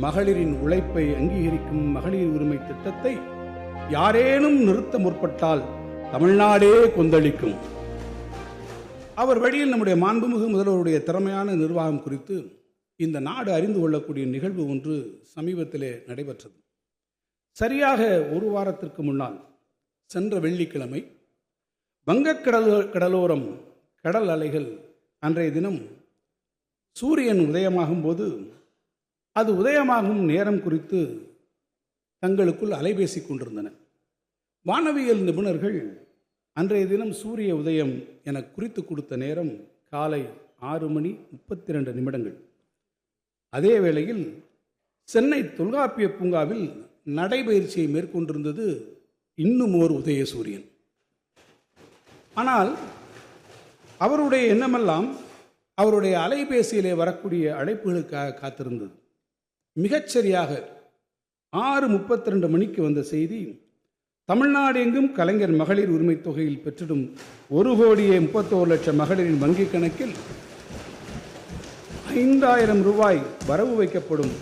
மகளிரின் உழைப்பை அங்கீகரிக்கும் மகளிர் உரிமை திட்டத்தை யாரேனும் நிறுத்த முற்பட்டால் தமிழ்நாடே கொந்தளிக்கும். அவர் வழியில் நம்முடைய மாண்புமிகு முதல்வருடைய திறமையான நிர்வாகம் குறித்து இந்த நாடு அறிந்து கொள்ளக்கூடிய நிகழ்வு ஒன்று சமீபத்திலே நடைபெற்றது. சரியாக ஒரு வாரத்திற்கு முன்னால் சென்ற வெள்ளிக்கிழமை வங்கக்கடலோரம் கடல் அலைகள் அன்றைய தினம் சூரியன் உதயமாகும் போது அது உதயமாகும் நேரம் குறித்து தங்களுக்குள் அலைபேசி கொண்டிருந்தன. வானவியல் நிபுணர்கள் அன்றைய தினம் சூரிய உதயம் என குறித்து கொடுத்த நேரம் காலை 6:32. அதே வேளையில் சென்னை தொல்காப்பிய பூங்காவில் நடைபயிற்சியை மேற்கொண்டிருந்தது இன்னும் ஓர் உதய சூரியன். ஆனால் அவருடைய எண்ணமெல்லாம் அவருடைய அலைபேசியிலே வரக்கூடிய அழைப்புகளுக்காக காத்திருந்தது. மிகச்சரியாக 6:32 மணிக்கு வந்த செய்தி, தமிழ்நாடு எங்கும் கலைஞர் மகளிர் உரிமை தொகையில் பெற்றிடும் 1,31,00,000 மகளிரின் வங்கிக் கணக்கில் 5,000 ரூபாய் வரவு வைக்கப்படும்,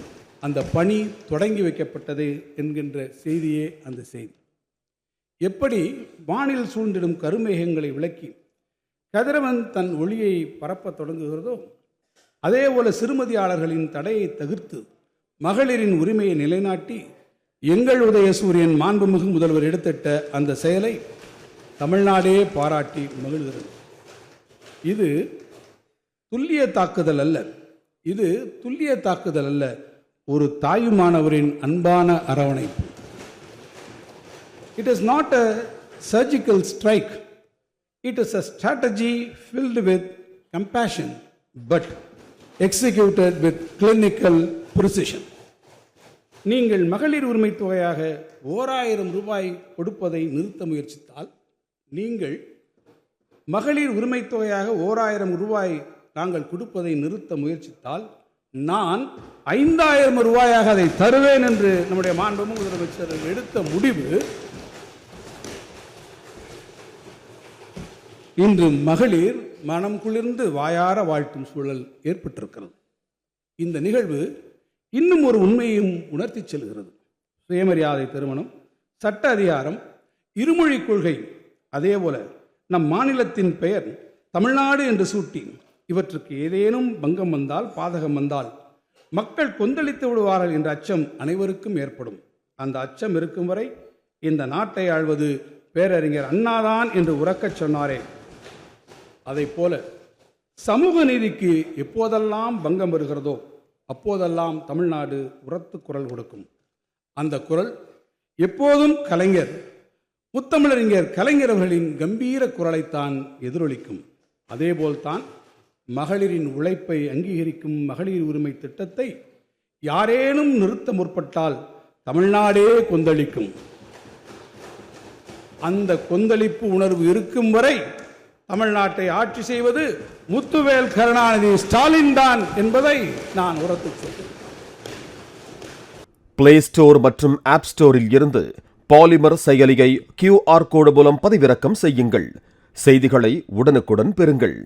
அந்த பணி தொடங்கி வைக்கப்பட்டது என்கின்ற செய்தியே அந்த செய்தி. எப்படி வானில் சூழ்ந்திடும் கருமேகங்களை விளக்கி கதிரவன் தன் ஒளியை பரப்ப தொடங்குகிறதோ, அதேபோல சிறுமதியாளர்களின் தடையை தவிர்த்து மகளிரின் உரிமையை நிலைநாட்டி எங்கள் உதயசூரியன் மாண்புமிகு முதல்வர் எடுத்திட்ட அந்த செயலை தமிழ்நாடே பாராட்டி மகிழ்கிறது. இது துல்லிய தாக்குதல் அல்ல, ஒரு தாயுமானவரின் அன்பான அரவணைப்பு. It is not a surgical strike. It is a strategy filled with compassion but executed with clinical precision. நீங்கள் மகளிர் உரிமை தொகையாக 1,000 ரூபாய் கொடுப்பதை நிறுத்த முயற்சித்தால், நீங்கள் மகளிர் உரிமை தொகையாக 1,000 ரூபாய் நாங்கள் கொடுப்பதை நிறுத்த முயற்சித்தால், நான் 5,000 ரூபாயாக அதை தருவேன் என்று நம்முடைய மாண்புமிகு முதலமைச்சர் எடுத்த முடிவு இன்று மகளிர் மனம் குளிர்ந்து வாயார வாழ்த்தும் சூழல் ஏற்பட்டிருக்கிறது. இந்த நிகழ்வு இன்னும் ஒரு உண்மையையும் உணர்த்தி செல்கிறது. சுயமரியாதை திருமணம், சட்ட அதிகாரம், இருமொழி கொள்கை, அதேபோல நம் மாநிலத்தின் பெயர் தமிழ்நாடு என்று சூட்டி இவற்றுக்கு ஏதேனும் பங்கம் வந்தால், பாதகம் வந்தால் மக்கள் கொந்தளித்து விடுவார்கள் என்ற அச்சம் அனைவருக்கும் ஏற்படும். அந்த அச்சம் இருக்கும் வரை இந்த நாட்டை ஆள்வது பேரறிஞர் அண்ணாதான் என்று உரக்கச் சொன்னாரே, அதை போல சமூக நீதிக்கு எப்போதெல்லாம் பங்கம் வருகிறதோ அப்போதெல்லாம் தமிழ்நாடு உரத்து குரல் கொடுக்கும். அந்த குரல் எப்போதும் முத்தமிழறிஞர் கலைஞர் அவர்களின் கம்பீர குரலைத்தான் எதிரொலிக்கும். அதேபோல்தான் மகளிரின் உழைப்பை அங்கீகரிக்கும் மகளிர் உரிமை திட்டத்தை யாரேனும் நிறுத்த முற்பட்டால் தமிழ்நாடே கொந்தளிக்கும். அந்த கொந்தளிப்பு உணர்வு இருக்கும் வரை தமிழ்நாட்டை ஆட்சி செய்வது முத்துவேல் கருணாநிதி ஸ்டாலின் தான் என்பதை நான் உரத்து சொல்கிறேன். பிளே ஸ்டோர் மற்றும் ஆப் ஸ்டோரில் இருந்து பாலிமர் செயலியை QR கோடு மூலம் பதிவிறக்கம் செய்யுங்கள். செய்திகளை உடனுக்குடன் பெறுங்கள்.